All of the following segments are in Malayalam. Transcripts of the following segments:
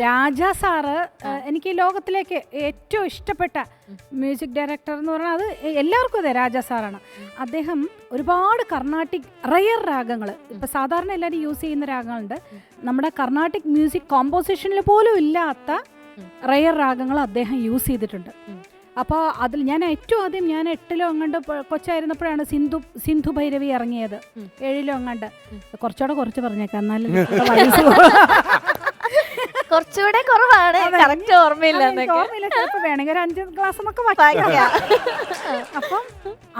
രാജാ സാറ് എനിക്ക് ലോകത്തിലേക്ക് ഏറ്റവും ഇഷ്ടപ്പെട്ട മ്യൂസിക് ഡയറക്ടർ എന്ന് പറഞ്ഞാൽ അത് എല്ലാവർക്കും അതെ രാജാ സാറാണ്. അദ്ദേഹം ഒരുപാട് കർണാട്ടിക് റയർ രാഗങ്ങൾ, ഇപ്പം സാധാരണ എല്ലാവരും യൂസ് ചെയ്യുന്ന രാഗങ്ങളുണ്ട്, നമ്മുടെ കർണാട്ടിക് മ്യൂസിക് കോമ്പോസിഷനിൽ പോലും ഇല്ലാത്ത റയർ രാഗങ്ങൾ അദ്ദേഹം യൂസ് ചെയ്തിട്ടുണ്ട്. അപ്പോൾ അതിൽ ഞാൻ ഏറ്റവും ആദ്യം ഞാൻ 8ലോ അങ്ങാണ്ട് കൊച്ചായിരുന്നപ്പോഴാണ് സിന്ധു ഭൈരവി ഇറങ്ങിയത്. 7ലോ അങ്ങാണ്ട്, കുറച്ച് പറഞ്ഞേക്കാം എന്നാലും കുറച്ചുകൂടെ കുറവാണ്, കറക്റ്റ് ഓർമ്മയില്ല. ചിലപ്പോൾ വേണമെങ്കിൽ ഒരു 5 ക്ലാസ് എന്നൊക്കെ വയ്ക്കാം. അപ്പം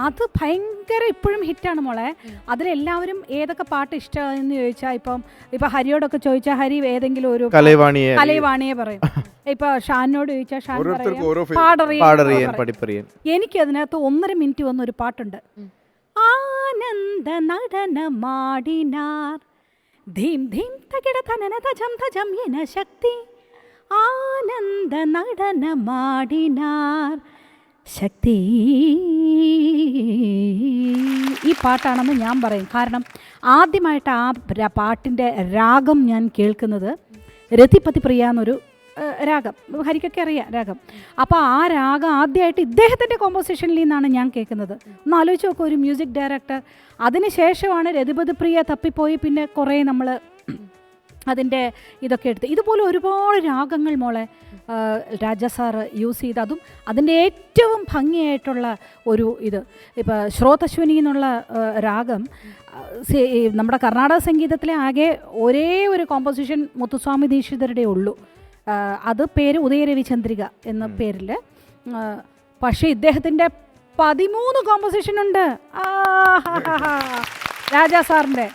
അത് ഭയങ്കര ഇപ്പോഴും ഹിറ്റാണ് മോളെ. അതിലെല്ലാവരും ഏതൊക്കെ പാട്ട് ഇഷ്ടമെന്ന് ചോദിച്ചാൽ ഇപ്പം ഹരിയോടൊക്കെ ചോദിച്ചാൽ ഹരി ഏതെങ്കിലും ഒരു കലൈവാണിയെ പറയും. ഇപ്പൊ ഷാനോട് ചോദിച്ചാൽ ഷാൻ പറയും. എനിക്ക് അതിനകത്ത് 1.5 മിനിറ്റ് വന്നൊരു പാട്ടുണ്ട്. ആനന്ദ നടനമാടിനാർ ധീം ധീം തകിട തനന തജം തജം എന ശക്തി ആനന്ദ നടനമാടിനാർ ശക്തി. ഈ പാട്ടാണെന്ന് ഞാൻ പറയും. കാരണം ആദ്യമായിട്ട് ആ പാട്ടിൻ്റെ രാഗം ഞാൻ കേൾക്കുന്നത് രതിപതി പ്രിയ എന്നൊരു രാഗം, ഹരിക്കൊക്കെ അറിയാം രാഗം. അപ്പോൾ ആ രാഗം ആദ്യമായിട്ട് ഇദ്ദേഹത്തിൻ്റെ കോമ്പോസിഷനിൽ നിന്നാണ് ഞാൻ കേൾക്കുന്നത്. ഒന്ന് ആലോചിച്ച് നോക്കുക, ഒരു മ്യൂസിക് ഡയറക്ടർ. അതിന് ശേഷമാണ് രതിപതി പ്രിയ തപ്പിപ്പോയി പിന്നെ കുറേ നമ്മൾ അതിൻ്റെ ഇതൊക്കെ എടുത്ത്. ഇതുപോലെ ഒരുപാട് രാഗങ്ങൾ മോളെ രാജാ സാറ് യൂസ് ചെയ്ത്, അതും അതിൻ്റെ ഏറ്റവും ഭംഗിയായിട്ടുള്ള ഒരു ഇത്. ഇപ്പോൾ ശ്രോതശ്വനി എന്നുള്ള രാഗം നമ്മുടെ കർണാടക സംഗീതത്തിലെ ആകെ ഒരേ ഒരു കോമ്പോസിഷൻ മുത്തുസ്വാമി ദീക്ഷിതരുടെ ഉള്ളൂ. അത് പേര് ഉദയരവിചന്ദ്രിക എന്ന പേരിൽ. പക്ഷേ ഇദ്ദേഹത്തിൻ്റെ 13 കോമ്പോസിഷൻ ഉണ്ട് രാജാ സാറിൻ്റെ.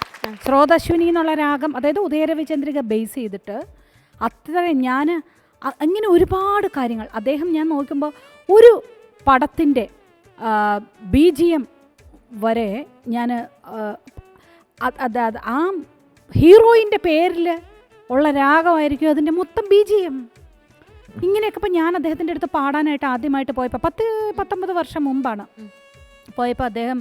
ശ്രോതശ്വിനി എന്നുള്ള രാഗം, അതായത് ഉദയരവിചന്ദ്രിക ബേസ് ചെയ്തിട്ട് അത്ര ഞാൻ അങ്ങനെ ഒരുപാട് കാര്യങ്ങൾ അദ്ദേഹം ഞാൻ നോക്കുമ്പോൾ ഒരു പടത്തിൻ്റെ BGM വരെ ഞാൻ ആ ഹീറോയിൻ്റെ പേരിൽ ഉള്ള രാഗമായിരിക്കും അതിൻ്റെ മൊത്തം BGM. ഇങ്ങനെയൊക്കെ ഇപ്പം ഞാൻ അദ്ദേഹത്തിൻ്റെ അടുത്ത് പാടാനായിട്ട് ആദ്യമായിട്ട് പോയപ്പോൾ 10-19 വർഷം മുമ്പാണ് പോയപ്പോൾ. അദ്ദേഹം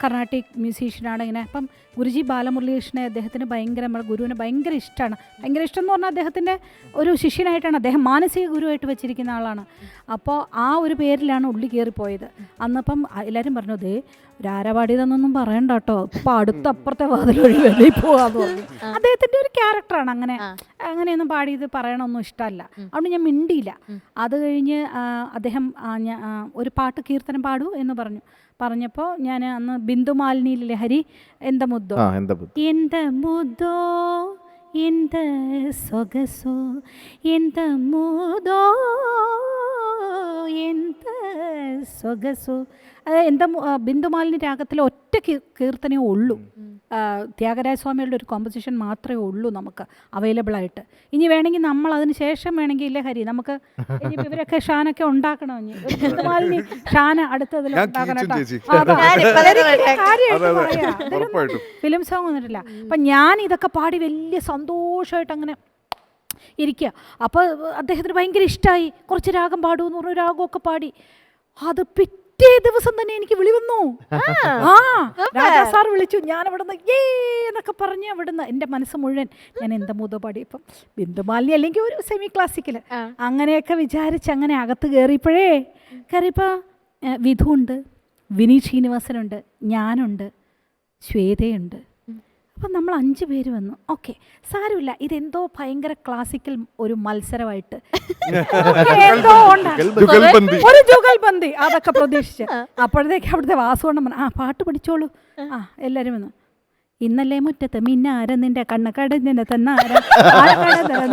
കർണാട്ടിക് മ്യൂസീഷ്യനാണ്. ഇങ്ങനെ അപ്പം ഗുരുജി ബാലമുരളീകൃഷ്ണനെ അദ്ദേഹത്തിന് ഭയങ്കര, നമ്മുടെ ഗുരുവിന് ഭയങ്കര ഇഷ്ടമാണ്. ഭയങ്കര ഇഷ്ടം എന്ന് പറഞ്ഞാൽ അദ്ദേഹത്തിൻ്റെ ഒരു ശിഷ്യനായിട്ടാണ്, അദ്ദേഹം മാനസിക ഗുരുവായിട്ട് വെച്ചിരിക്കുന്ന ആളാണ്. അപ്പോൾ ആ ഒരു പേരിലാണ് ഉള്ളി കയറിപ്പോയത്. അന്നപ്പം എല്ലാവരും പറഞ്ഞു, ദേ രാരപാടിയതെന്നൊന്നും പറയണ്ട കേട്ടോ, ഇപ്പം അപ്പുറത്തെ വാതിൽ വഴി വെളിയിൽ പോകാമെന്ന് പറഞ്ഞു. അദ്ദേഹത്തിൻ്റെ ഒരു ക്യാരക്ടറാണ് അങ്ങനെയൊന്നും പാടിയത് പറയണമൊന്നും ഇഷ്ടമല്ല. അതുകൊണ്ട് ഞാൻ മിണ്ടിയില്ല. അത് കഴിഞ്ഞ് അദ്ദേഹം ഒരു പാട്ട് കീർത്തനം പാടൂ എന്ന് പറഞ്ഞപ്പോൾ ഞാൻ അന്ന് ബിന്ദുമാലിനിയിലെ ഹരി എന്ത മുദ്ദോ എന്ത സൊഗസോ എന്ത മുദോ എന്ത സൊഗസോ, അത് എന്താ ബിന്ദുമാലിനി രാഗത്തിൽ ഒറ്റ കീർത്തനേ ഉള്ളൂ. ത്യാഗരാജ സ്വാമികളുടെ ഒരു കോമ്പോസിഷൻ മാത്രമേ ഉള്ളൂ നമുക്ക് അവൈലബിൾ ആയിട്ട്. ഇനി വേണമെങ്കിൽ നമ്മൾ അതിന് ശേഷം വേണമെങ്കിൽ ഇല്ലേ ഹരി, നമുക്ക് ഇവരൊക്കെ ഷാനൊക്കെ ഉണ്ടാക്കണം. ഇനി ബിന്ദുമാലിനി ഷാന അടുത്തതിൽ ഫിലിം സോങ് വന്നിട്ടില്ല. അപ്പം ഞാൻ ഇതൊക്കെ പാടി വലിയ സന്തോഷമായിട്ട് അങ്ങനെ ഇരിക്കുക. അപ്പോൾ അദ്ദേഹത്തിന് ഭയങ്കര ഇഷ്ടമായി. കുറച്ച് രാഗം പാടുമെന്ന് പറഞ്ഞു, രാഗമൊക്കെ പാടി. അത് പിറ്റേ ദിവസം തന്നെ എനിക്ക് വിളി വന്നു. രാജാ സാർ വിളിച്ചു. ഞാൻ അവിടുന്ന് എന്നൊക്കെ പറഞ്ഞ് അവിടുന്ന് എൻ്റെ മനസ്സ് മുഴുവൻ ഞാൻ എന്താ മുതോ പാടി. ഇപ്പം ബിന്ദുമാലിനി അല്ലെങ്കിൽ ഒരു സെമി ക്ലാസിക്കൽ അങ്ങനെയൊക്കെ വിചാരിച്ച് അങ്ങനെ അകത്ത് കയറിയപ്പോൾ വിധു ഉണ്ട്, വിനീത് ശ്രീനിവാസനുണ്ട്, ഞാനുണ്ട്, ശ്വേതയുണ്ട്. അപ്പം നമ്മൾ 5 പേര് വന്നു. ഓക്കെ, സാരമില്ല, ഇതെന്തോ ഭയങ്കര ക്ലാസിക്കൽ ഒരു മത്സരമായിട്ട് എന്തോ ഒരു ജുഗൽബന്ദി അതൊക്കെ പ്രതീക്ഷിച്ച്. അപ്പോഴത്തേക്ക് അവിടുത്തെ വാസുകൊണ്ടം പാട്ട് പഠിച്ചോളൂ. എല്ലാവരും വന്നു. ഇന്നല്ലേ മുറ്റത്ത് മിന്നാര നിന്റെ കണ്ണ് കടഞ്ഞ തന്നാര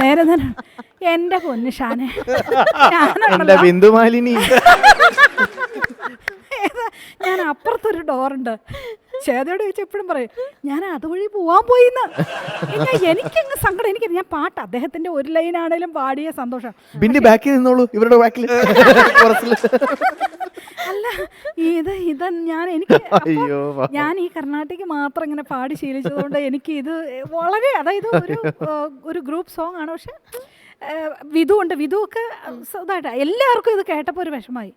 നേരെ തന്നെ. എൻ്റെ പൊന്ന് ഷാനെ, ബിന്ദുമാലിനി, ഞാൻ അപ്പുറത്തൊരു ഡോറുണ്ട്, ചേതയോട് ചോദിച്ചാൽ എപ്പോഴും പറയും ഞാൻ അതുവഴി പോവാൻ പോയിന്ന്. എനിക്കങ്ങ് സങ്കടം. ഞാൻ പാട്ട് അദ്ദേഹത്തിന്റെ ഒരു ലൈനാണേലും പാടിയ സന്തോഷം. പിന്നെ ബാക്കിൽ നിന്നോളൂ, ഇവരുടെ ബാക്കിൽ. അല്ല ഇത് ഞാൻ ഈ കർണാട്ടിക് മാത്രം ഇങ്ങനെ പാടി ശീലിച്ചതുകൊണ്ട് എനിക്ക് ഇത് വളരെ, അതായത് ഒരു ഗ്രൂപ്പ് സോങ് ആണ്. പക്ഷെ വിധു ഉണ്ട്, വിധു ഒക്കെ ഇതായിട്ട് എല്ലാവർക്കും ഇത് കേട്ടപ്പോൾ ഒരു വിഷമായി.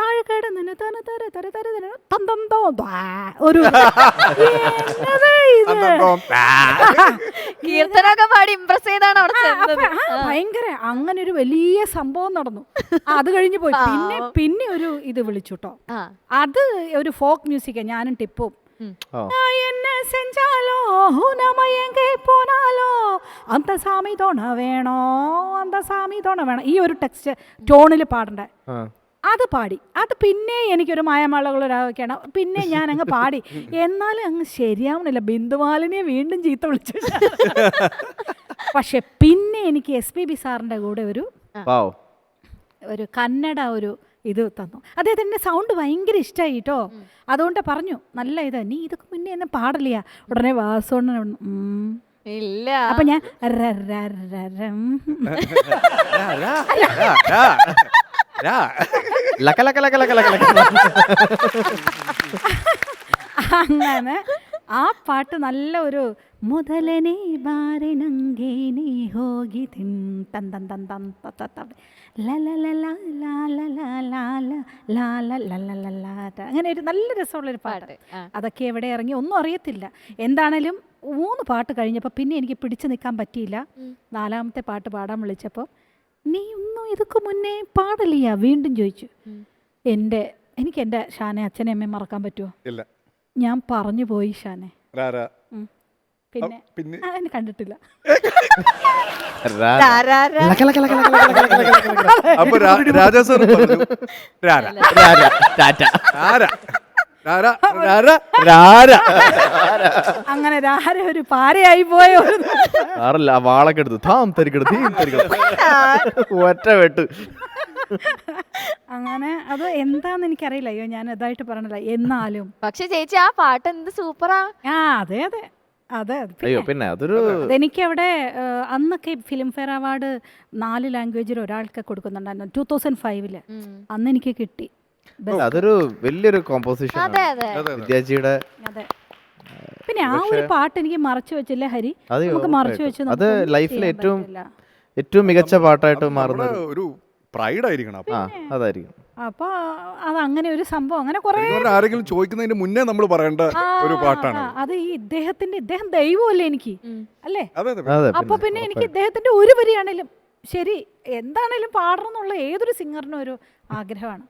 താഴെ കിടന്നിന് തന തര തര തര തര തം തം തോ ദ്വാ. ഒരു എന്നതാ ഇത്? കീർത്തനൊക്കെ പാടി ഇംപ്രസ് ചെയ്താണ് അവിടെ ചെന്നത്. ഭയങ്കര അങ്ങനെ ഒരു വലിയ സംഭവം നടന്നു. അത് കഴിഞ്ഞ് പോയി. പിന്നെ ഒരു ഇത് വിളിച്ചുട്ടോ. അത് ഒരു ഫോക്ക് മ്യൂസിക്കാ, ഞാനും ടിപ്പും. என்ன செஞ்சாலோ நம்ம எங்கே போனாலோ அந்த சாமி துணை வேணும், அந்த சாமി തുണ വേണം. ഈ ഒരു ടെക്സ്റ്റ് ടോണിൽ പാടണ്ടേ. അത് പാടി. അത് പിന്നെ എനിക്കൊരു മായമാളകളൊരാവൊക്കെയാണ്. പിന്നെ ഞാൻ അങ്ങ് പാടി. എന്നാലും അങ്ങ് ശരിയാവണില്ല. ബിന്ദുമാലിനെ വീണ്ടും ചീത്ത വിളിച്ചു. പക്ഷെ പിന്നെ എനിക്ക് SPB സാറിൻ്റെ കൂടെ ഒരു കന്നഡ ഒരു ഇത് തന്നു. അദ്ദേഹത്തിൻ്റെ സൗണ്ട് ഭയങ്കര ഇഷ്ടമായി കേട്ടോ. അതുകൊണ്ട് പറഞ്ഞു നല്ല ഇതാ, നീ ഇതൊക്കെ മുന്നേ എന്നെ പാടില്ല. ഉടനെ വാസോണ്ണ ഇല്ല. അപ്പൊ ഞാൻ അങ്ങനെ ആ പാട്ട് നല്ല ഒരു മുതലനെ ബാരനങ്കേനെ ഹോഗി തിൻ തൻ തൻ തൻ തൻ തൻ അങ്ങനെ ഒരു നല്ല രസമുള്ളൊരു പാട്ട്. അതൊക്കെ എവിടെ ഇറങ്ങി ഒന്നും അറിയത്തില്ല. എന്താണേലും 3 പാട്ട് കഴിഞ്ഞപ്പോൾ പിന്നെ എനിക്ക് പിടിച്ചു നിൽക്കാൻ പറ്റിയില്ല. 4ാമത്തെ പാട്ട് പാടാൻ വിളിച്ചപ്പോൾ നീ ഒന്നും ഇതൊക്കെ മുന്നേ പാടില്ല വീണ്ടും ചോദിച്ചു. എനിക്ക് എൻ്റെ ഷാനെ അച്ഛനെ അമ്മയെ മറക്കാൻ പറ്റുമോ? ഇല്ല. ഞാൻ പറഞ്ഞു പോയി ഷാനെ. പിന്നെ എന്നെ കണ്ടിട്ടില്ല. അപ്പൊ രാജാ സാർ അങ്ങനെ രാര ഒരു പാരയായി പോയോ. വാളൊക്കെ എടുത്തു ഒറ്റ വെട്ട്. അങ്ങനെ അത് എന്താന്ന് എനിക്കറിയില്ല. അയ്യോ ഞാൻ ഇതായിട്ട് പറഞ്ഞില്ല. എന്നാലും പക്ഷെ ചേച്ചി ആ പാട്ട് എന്ത് സൂപ്പറാ. അതെ അതെ അതെ. പിന്നെ അതൊരു എനിക്ക് അവിടെ അന്നൊക്കെ ഫിലിം ഫെയർ അവാർഡ് 4 ലാംഗ്വേജിൽ ഒരാൾക്ക് കൊടുക്കുന്നുണ്ടായിരുന്നു 2005. അന്ന് എനിക്ക് കിട്ടി. അതൊരു വലിയൊരു കോമ്പോസിഷൻ വിദ്യാജിയുടെ. അതെ. പിന്നെ ആ ഒരു പാട്ട് എനിക്ക് മറച്ചു വെച്ചില്ലേ ഹരി? നമുക്ക് മറച്ചു വെച്ച് അത് ലൈഫിലെ ഏറ്റവും മികച്ച പാട്ടായിട്ട് മാറുന്ന ഒരു പ്രൈഡ് ആയിരിക്കണം. അതായിരിക്കും. അപ്പൊ അതങ്ങനെ ഒരു സംഭവം അങ്ങനെ കുറെ ആരെങ്കിലും ചോദിക്കുന്നതിന് മുന്നേ നമ്മൾ പറയേണ്ട ഒരു പാട്ടാണ് അത്. ഇദ്ദേഹം ദൈവമല്ലേ എനിക്ക്, അല്ലേ? അതെ. അപ്പൊ പിന്നെ എനിക്ക് ഇദ്ദേഹത്തിന്റെ ഒരു വരിയാണേലും ശരി എന്താണേലും പാടണം എന്നുള്ള ഏതൊരു സിംഗറിനും ഒരു ആഗ്രഹമാണ്.